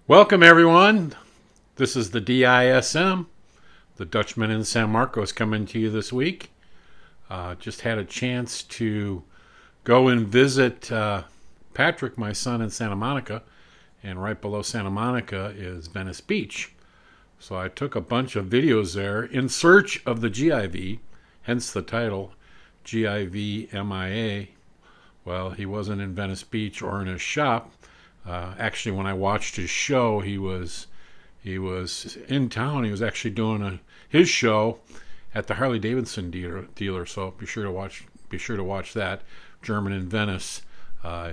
Welcome everyone. This is the DISM, the Dutchman in San Marcos, coming to you this week. Just had a chance to go and visit Patrick, my son, in Santa Monica, and right below Santa Monica is Venice Beach. So I took a bunch of videos there in search of the GIV, hence the title, GIV MIA. Well, he wasn't in Venice Beach or in his shop. Actually, when I watched his show, he was in town. He was actually doing his show at the Harley Davidson dealer. So be sure to watch that. German in Venice.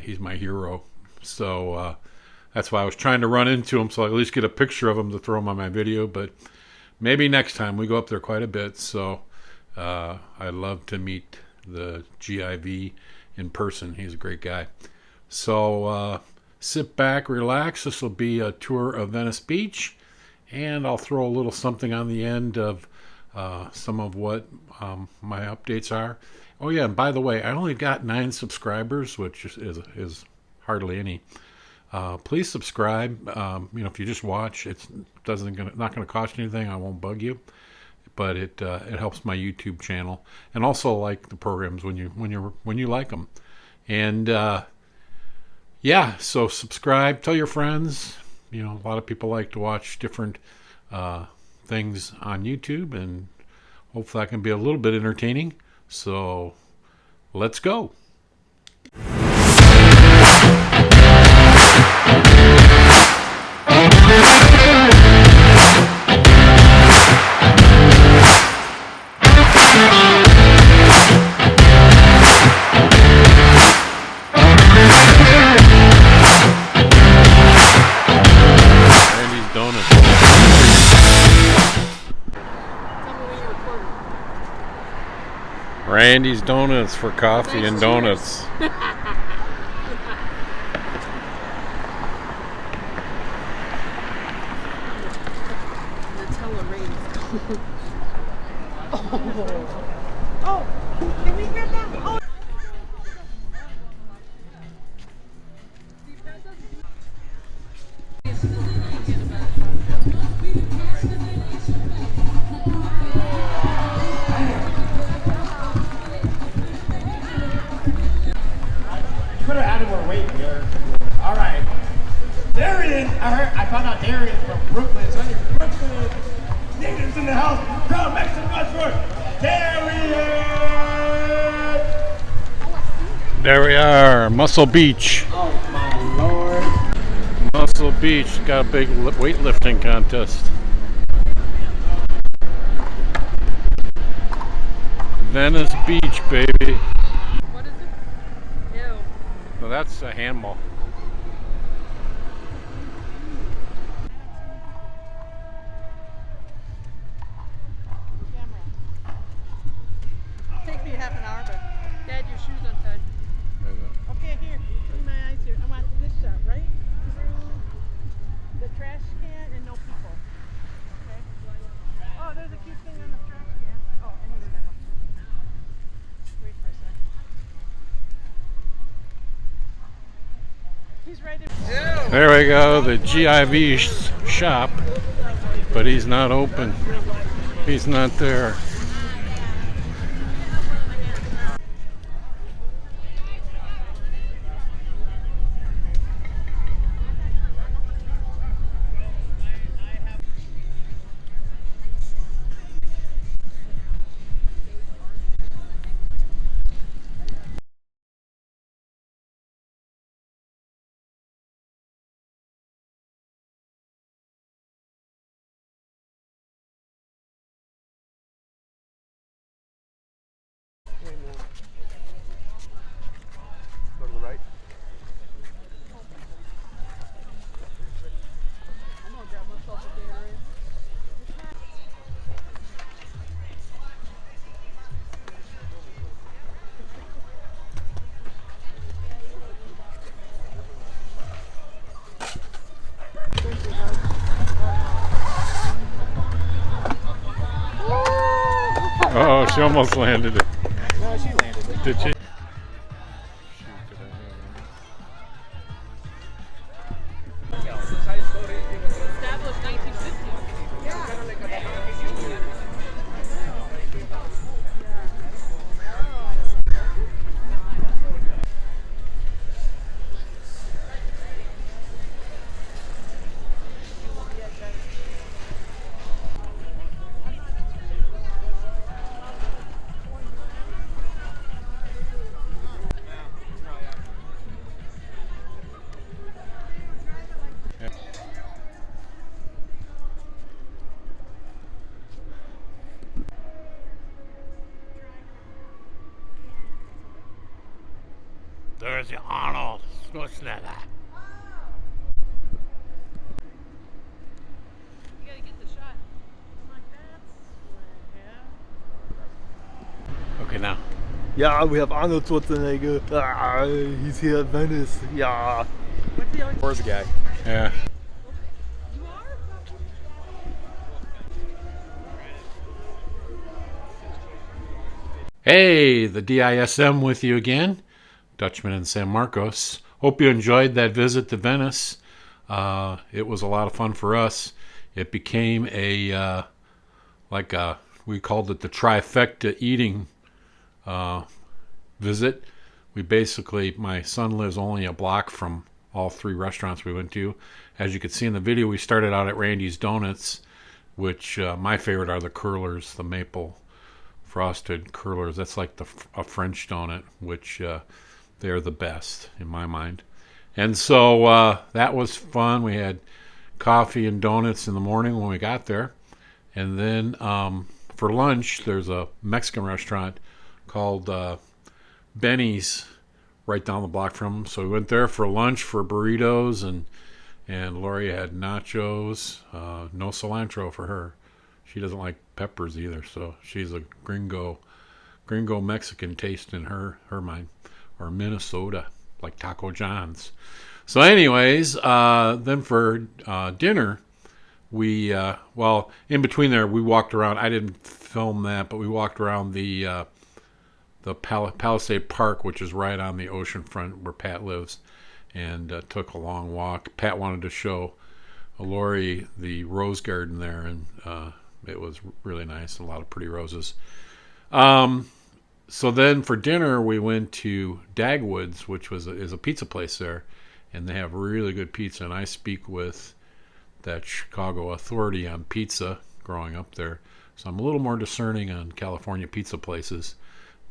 He's my hero. So that's why I was trying to run into him, so I at least get a picture of him to throw him on my video. But maybe next time. We go up there quite a bit. So I'd love to meet the GIV in person. He's a great guy. So sit back, relax. This will be a tour of Venice Beach, and I'll throw a little something on the end of some of what my updates are. Oh yeah, and by the way, I only got 9 subscribers, which is hardly any. Please subscribe. If you just watch, it's not going to cost you anything. I won't bug you, but it helps my YouTube channel, and also like the programs when you like them, and. Yeah, so subscribe, tell your friends. A lot of people like to watch different things on YouTube, and hopefully I can be a little bit entertaining. So let's go. Randy's Donuts for coffee and donuts. Oh, can we get that? Oh. Could have added more weight here. All right. Darian, I found out Darian from Brooklyn. So Brooklyn natives in the house. Crowd, make some noise for Darian. There we are, Muscle Beach. Oh my lord. Muscle Beach got a big weightlifting contest. Venice Beach, baby. What is it? Ew. Well, that's a handball. Take me half an hour, but Dad, your shoes untied. Okay, here. In my eyes here. I want this shot, right? Through the trash can and no people. Okay? Oh, there's a cute thing on the trash can. Oh, I need to go. Wait for a sec. He's right in. There we go, the GIV shop, but he's not open. He's not there. Go to the right. I'm gonna grab myself a Gatorade. Oh, she almost landed it. No, she landed it. Did she? Size 40. there's the Arnold Schwarzenegger. You gotta get the shot. Like that's Okay, now. Yeah, we have Arnold Schwarzenegger. Ah, he's here at Venice. Yeah. what's the other? Where's the guy? Yeah. You are? Hey, the DISM with you again. Dutchman in San Marcos. Hope you enjoyed that visit to Venice. It was a lot of fun for us. It became a, we called it the trifecta eating visit. We basically, my son lives only a block from all three restaurants we went to. As you could see in the video, we started out at Randy's Donuts, which my favorite are the curlers, the maple frosted curlers. That's like a French donut, which they're the best in my mind. And so that was fun. We had coffee and donuts in the morning when we got there. And then for lunch, there's a Mexican restaurant called Benny's right down the block from them. So we went there for lunch for burritos, and Lori had nachos. No cilantro for her. She doesn't like peppers either, so she's a gringo Mexican taste in her mind, or Minnesota, like Taco John's. So anyways, then for dinner, we in between there we walked around. I didn't film that, but we walked around the Palisade Park, which is right on the ocean front where Pat lives, and took a long walk. Pat wanted to show Lori the rose garden there, and it was really nice, a lot of pretty roses. So then for dinner, we went to Dagwood's, which is a pizza place there, and they have really good pizza. And I speak with that Chicago authority on pizza growing up there, so I'm a little more discerning on California pizza places.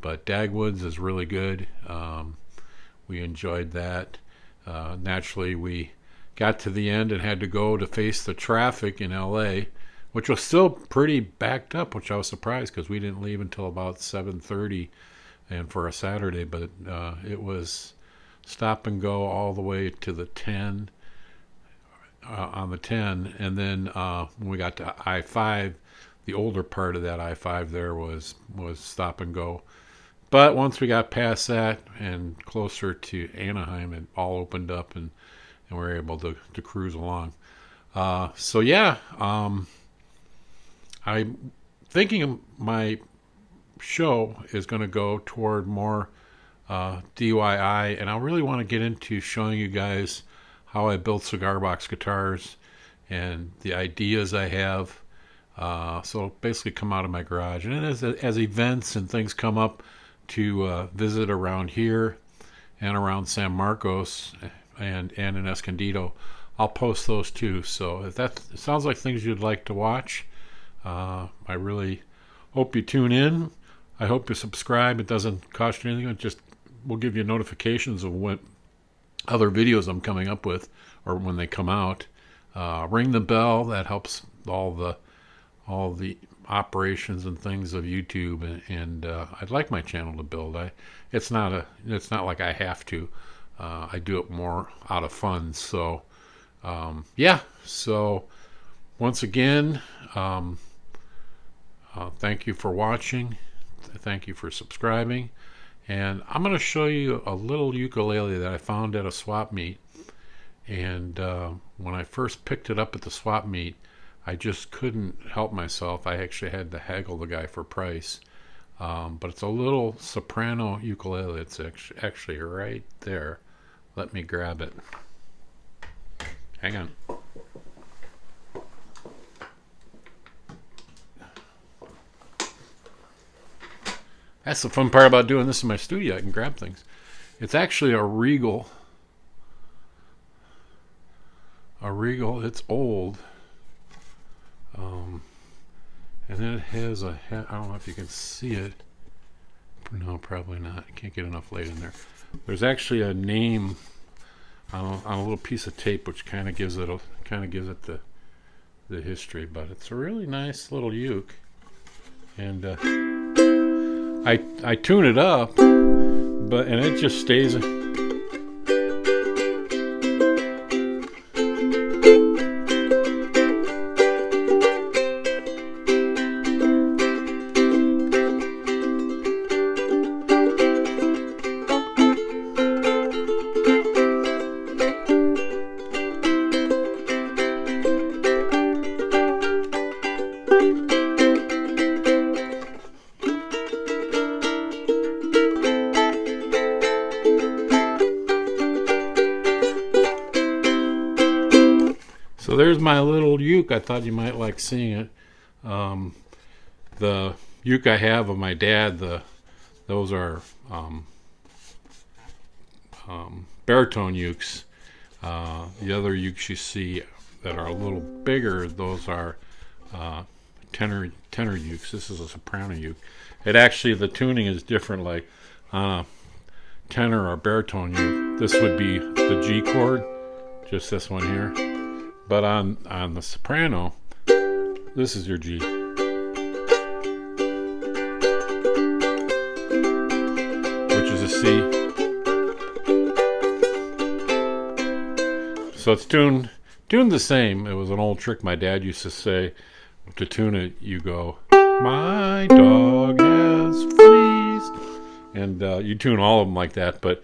But Dagwood's is really good. We enjoyed that. Naturally, we got to the end and had to go to face the traffic in LA, which was still pretty backed up, which I was surprised because we didn't leave until about 7:30 and for a Saturday, but it was stop and go all the way to the 10, on the 10, and then when we got to I-5, the older part of that I-5 there was stop and go. But once we got past that and closer to Anaheim, it all opened up and we were able to cruise along. So yeah, I'm thinking my show is going to go toward more DIY, and I really want to get into showing you guys how I build cigar box guitars and the ideas I have. So basically come out of my garage, and as events and things come up to visit around here and around San Marcos and in Escondido, I'll post those too. So if that sounds like things you'd like to watch, I really hope you tune in. I hope you subscribe. It doesn't cost you anything. It just will give you notifications of what other videos I'm coming up with or when they come out. Ring the bell. That helps all the operations and things of YouTube, and I'd like my channel to build. It's not like I have to. I do it more out of fun. So yeah. So once again, thank you for watching. Thank you for subscribing. And I'm going to show you a little ukulele that I found at a swap meet. And when I first picked it up at the swap meet, I just couldn't help myself. I actually had to haggle the guy for price. But it's a little soprano ukulele. It's actually right there. Let me grab it. Hang on. That's the fun part about doing this in my studio. I can grab things. It's actually a Regal. It's old. And then it has I don't know if you can see it. No, probably not. I can't get enough light in there. There's actually a name on a little piece of tape, which kind of gives it the history. But it's a really nice little uke, and I tune it up, and it just stays. So there's my little uke. I thought you might like seeing it. The uke I have of my dad, those are baritone ukes. The other ukes you see that are a little bigger, those are tenor ukes. This is a soprano uke. It actually, the tuning is different. Like on a tenor or baritone uke, this would be the G chord, just this one here. But on the soprano, this is your G, which is a C. So it's tuned the same. It was an old trick my dad used to say. To tune it, you go, my dog has fleas, and you tune all of them like that. But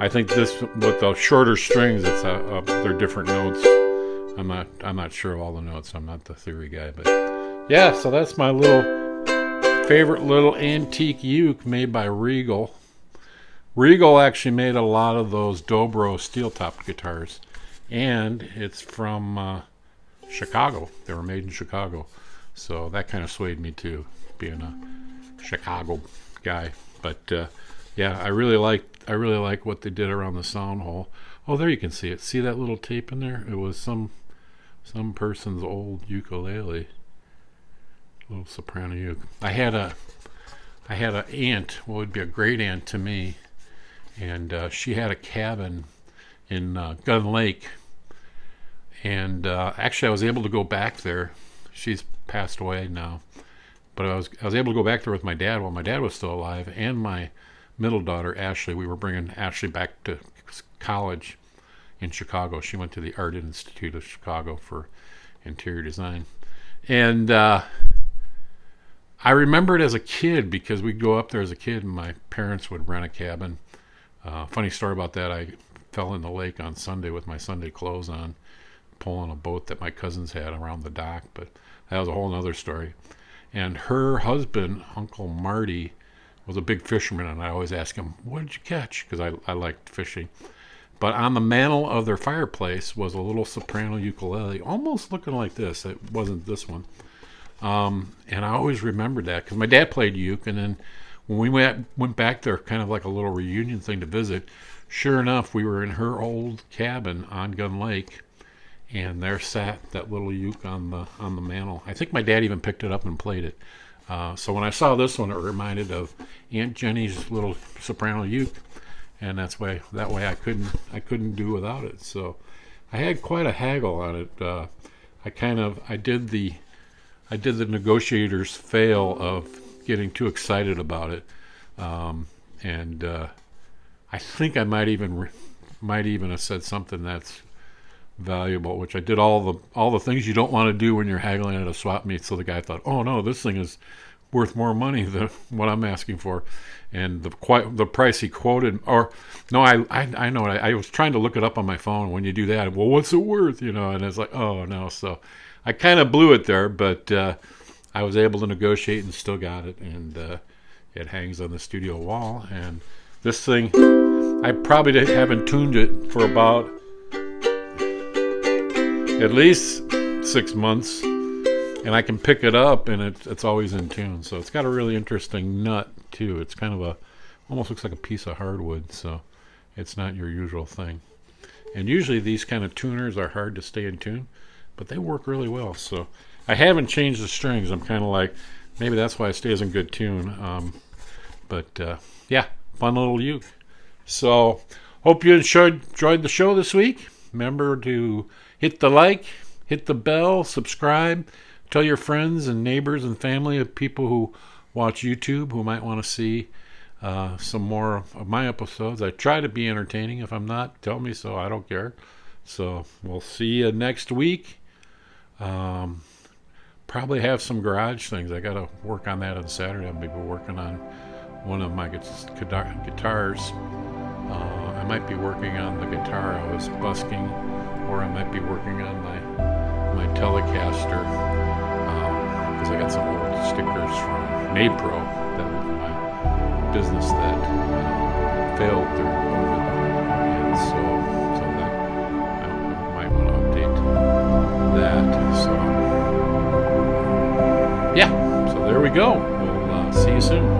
I think this, with the shorter strings, they're different notes. I'm not sure of all the notes. I'm not the theory guy, but yeah. So that's my favorite little antique uke made by Regal. Regal actually made a lot of those Dobro steel-topped guitars, and it's from Chicago. They were made in Chicago, so that kind of swayed me too, being a Chicago guy. But yeah, I really like what they did around the sound hole. Oh, there you can see it. See that little tape in there? It was some person's old ukulele, little soprano uke. I had a aunt, what would be a great aunt to me, and she had a cabin in Gun Lake. And actually, I was able to go back there. She's passed away now, but I was able to go back there with my dad while my dad was still alive, and my middle daughter Ashley. We were bringing Ashley back to college in Chicago. She went to the Art Institute of Chicago for interior design, and I remember it as a kid because we'd go up there as a kid, and my parents would rent a cabin. Funny story about that: I fell in the lake on Sunday with my Sunday clothes on, pulling a boat that my cousins had around the dock, but that was a whole nother story. And her husband, Uncle Marty, was a big fisherman, and I always ask him, what did you catch? Because I liked fishing. But on the mantle of their fireplace was a little soprano ukulele, almost looking like this. It wasn't this one. And I always remembered that because my dad played uke, and then when we went back there, kind of like a little reunion thing to visit, sure enough, we were in her old cabin on Gun Lake, and there sat that little uke on the mantle. I think my dad even picked it up and played it. So when I saw this one, it reminded of Aunt Jenny's little soprano uke, and that way I couldn't do without it. So I had quite a haggle on it. I did the negotiator's fail of getting too excited about it, and I think I might even have said something that's valuable, which I did all the things you don't want to do when you're haggling at a swap meet. So the guy thought, oh no, this thing is worth more money than what I'm asking for, and the price he quoted, or no, I know it. I was trying to look it up on my phone. When you do that, well, what's it worth, and it's like, oh no. So I kind of blew it there, but I was able to negotiate and still got it, and it hangs on the studio wall. And this thing, I probably haven't tuned it for about at least 6 months, and I can pick it up, and it's always in tune. So it's got a really interesting nut too. It's kind of almost looks like a piece of hardwood, so it's not your usual thing. And usually these kind of tuners are hard to stay in tune, but they work really well. So I haven't changed the strings. I'm kind of like, maybe that's why it stays in good tune. But yeah, fun little uke. So hope you enjoyed the show this week. Remember to hit the like, hit the bell, subscribe, tell your friends and neighbors and family of people who watch YouTube who might want to see some more of my episodes. I try to be entertaining. If I'm not, tell me so. I don't care. So we'll see you next week. Probably have some garage things. I got to work on that on Saturday. I'm going to be working on one of my guitars. I might be working on the guitar I was busking, or I might be working on my Telecaster, because I got some old stickers from MadePro. That was my business that failed during COVID, and so that I might want to update soon.